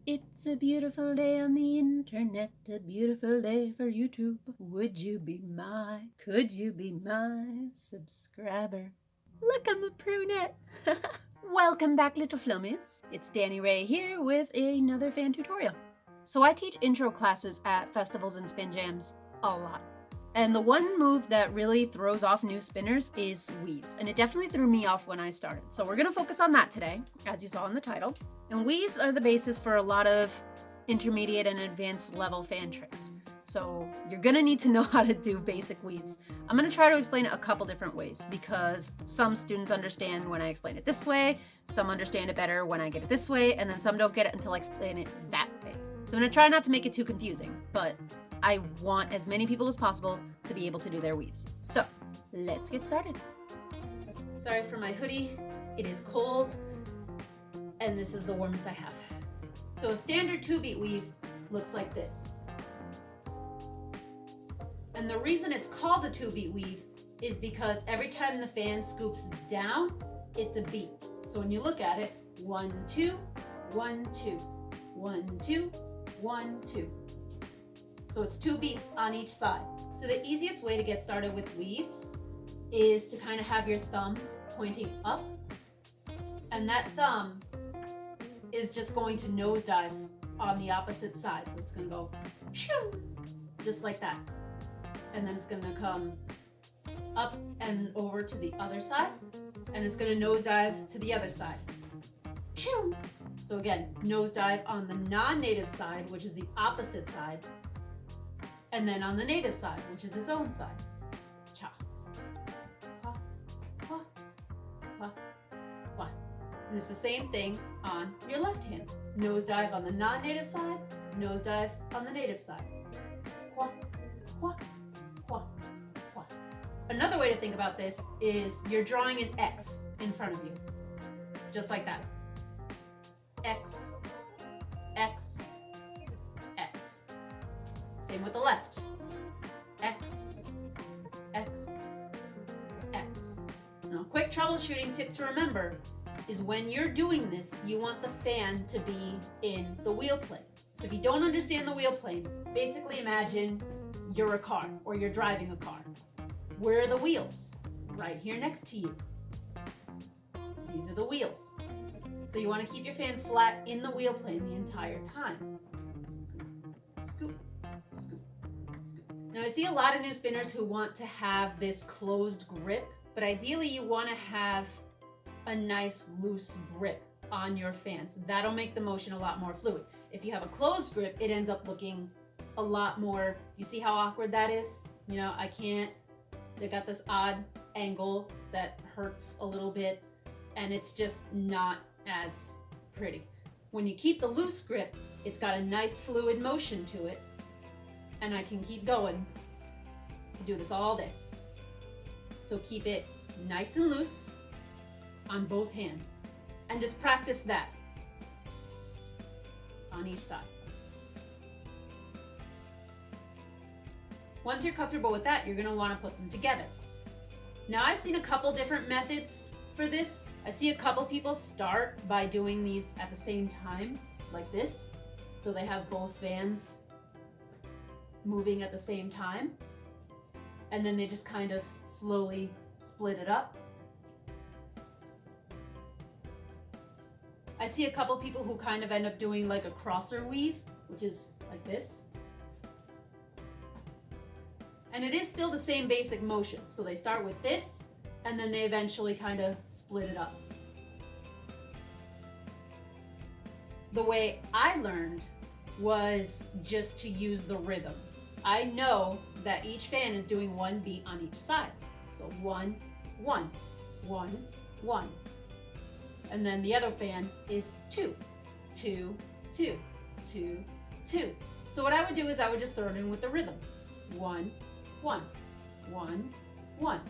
It's a beautiful day on the internet, a beautiful day for YouTube. Would you be could you be my subscriber? Look, I'm a prunette. Welcome back, little flummies. It's Danny Ray here with another fan tutorial. So I teach intro classes at festivals and spin jams a lot. And the one move that really throws off new spinners is weaves. And it definitely threw me off when I started. So we're gonna focus on that today, as you saw in the title. And weaves are the basis for a lot of intermediate and advanced level fan tricks. So you're gonna need to know how to do basic weaves. I'm gonna try to explain it a couple different ways because some students understand when I explain it this way, some understand it better when I get it this way, and then some don't get it until I explain it that way. So I'm gonna try not to make it too confusing, but I want as many people as possible to be able to do their weaves. So let's get started. Sorry for my hoodie, it is cold, and this is the warmest I have. So a standard 2-beat weave looks like this. And the reason it's called a 2-beat weave is because every time the fan scoops down, it's a beat. So when you look at it, 1, 2, 1, 2, 1, 2, 1, 2. So it's 2 beats on each side. So the easiest way to get started with weaves is to kind of have your thumb pointing up, and that thumb is just going to nosedive on the opposite side. So it's going to go just like that. And then it's going to come up and over to the other side, and it's going to nosedive to the other side. So again, nosedive on the non-native side, which is the opposite side, and then on the native side, which is its own side. Cha. Pa. Pa. Pa. Pa. And it's the same thing on your left hand. Nosedive on the non-native side, nosedive on the native side. Qua. Qua. Qua. Qua. Another way to think about this is you're drawing an X in front of you. Just like that. X. X. X. Same with the left. X, X, X. Now, quick troubleshooting tip to remember is when you're doing this, you want the fan to be in the wheel plane. So if you don't understand the wheel plane, basically imagine you're a car or you're driving a car. Where are the wheels? Right here next to you. These are the wheels. So you want to keep your fan flat in the wheel plane the entire time. Scoop, scoop, scoop. Now I see a lot of new spinners who want to have this closed grip, but ideally you want to have a nice loose grip on your fans. That'll make the motion a lot more fluid. If you have a closed grip, it ends up looking a lot more, you see how awkward that is? You know, they got this odd angle that hurts a little bit, and it's just not as pretty. When you keep the loose grip, it's got a nice fluid motion to it, and I can keep going. Do this all day. So keep it nice and loose on both hands, and just practice that on each side. Once you're comfortable with that, you're going to want to put them together. Now I've seen a couple different methods for this. I see a couple people start by doing these at the same time, like this. So they have both fans moving at the same time. And then they just kind of slowly split it up. I see a couple people who kind of end up doing like a crosser weave, which is like this. And it is still the same basic motion. So they start with this, and then they eventually kind of split it up. The way I learned was just to use the rhythm. I know that each fan is doing 1 beat on each side. So 1, 1, 1, 1. And then the other fan is 2, 2, 2, 2, 2. So what I would do is I would just throw it in with the rhythm. 1, 1, 1, 1,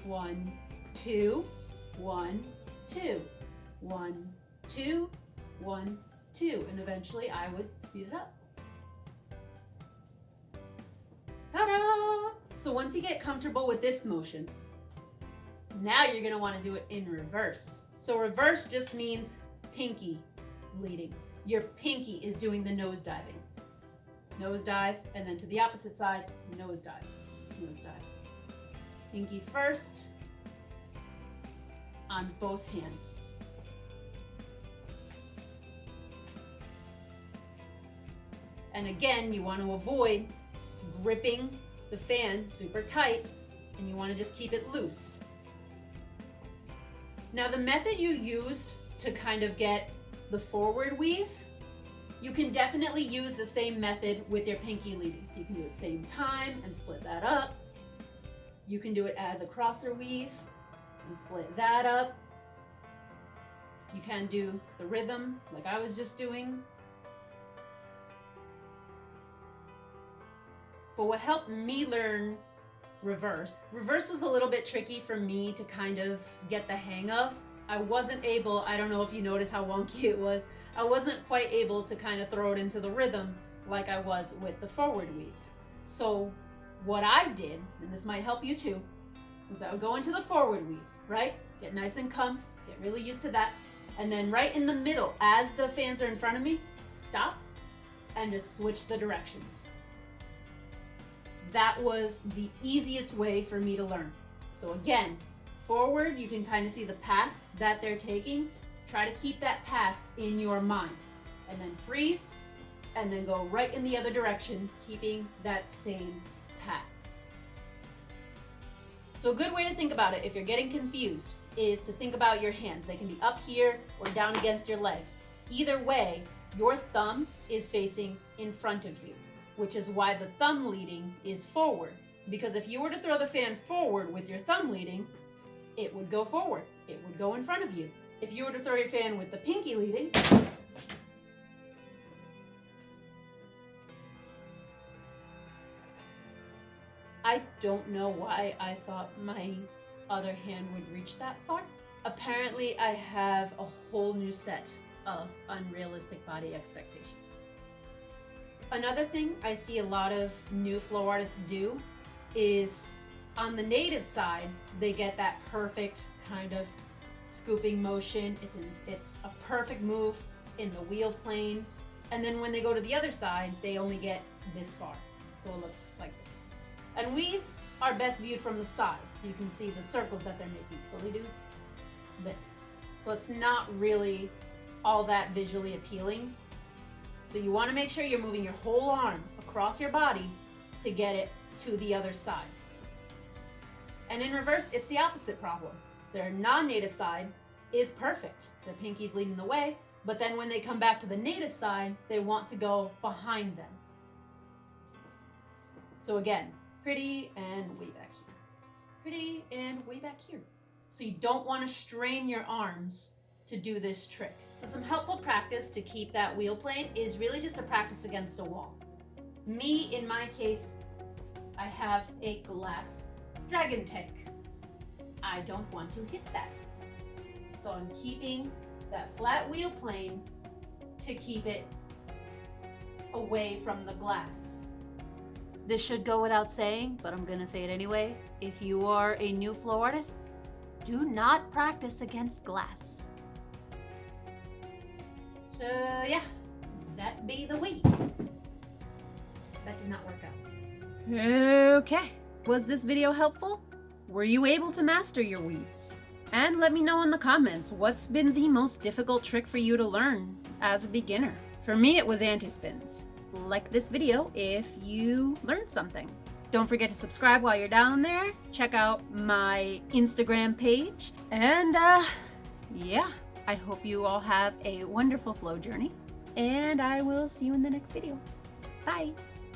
1, 2, 1, 2, 1, 2, 1, 2. And eventually I would speed it up. Ta-da! So once you get comfortable with this motion, now you're gonna wanna do it in reverse. So reverse just means pinky leading. your pinky is doing the nose diving. Nose dive, and then to the opposite side, nose dive, nose dive. Pinky first on both hands. And again, you want to avoid gripping the fan super tight, and you want to just keep it loose. Now, the method you used to kind of get the forward weave, you can definitely use the same method with your pinky leading. So you can do it same time and split that up. You can do it as a crosser weave and split that up. You can do the rhythm like I was just doing. But what helped me learn reverse was a little bit tricky for me to kind of get the hang of. I wasn't able, I don't know if you noticed how wonky it was, I wasn't quite able to kind of throw it into the rhythm like I was with the forward weave. So what I did, and this might help you too, was I would go into the forward weave, right? Get nice and comf, get really used to that. And then right in the middle, as the fans are in front of me, stop and just switch the directions. That was the easiest way for me to learn. So again, forward, you can kind of see the path that they're taking. Try to keep that path in your mind. And then freeze, and then go right in the other direction, keeping that same path. So a good way to think about it, if you're getting confused, is to think about your hands. They can be up here or down against your legs. Either way, your thumb is facing in front of you, which is why the thumb leading is forward. Because if you were to throw the fan forward with your thumb leading, it would go forward. It would go in front of you. If you were to throw your fan with the pinky leading, I don't know why I thought my other hand would reach that far. Apparently, I have a whole new set of unrealistic body expectations. Another thing I see a lot of new flow artists do is on the native side, they get that perfect kind of scooping motion. It's a perfect move in the wheel plane. And then when they go to the other side, they only get this far. So it looks like this. And weaves are best viewed from the side, so you can see the circles that they're making. So they do this. So it's not really all that visually appealing. So you want to make sure you're moving your whole arm across your body to get it to the other side. And in reverse, it's the opposite problem. Their non-native side is perfect. Their pinky's leading the way, but then when they come back to the native side, they want to go behind them. So again, pretty and way back here. Pretty and way back here. So you don't want to strain your arms to do this trick. So some helpful practice to keep that wheel plane is really just a practice against a wall. Me, in my case, I have a glass dragon tank. I don't want to hit that. So I'm keeping that flat wheel plane to keep it away from the glass. This should go without saying, but I'm gonna say it anyway. If you are a new flow artist, do not practice against glass. So yeah, that be the weaves. That did not work out. Okay, was this video helpful? Were you able to master your weaves? And let me know in the comments, what's been the most difficult trick for you to learn as a beginner? For me, it was anti-spins. Like this video if you learned something. Don't forget to subscribe while you're down there. Check out my Instagram page. And yeah, I hope you all have a wonderful flow journey. And I will see you in the next video. Bye.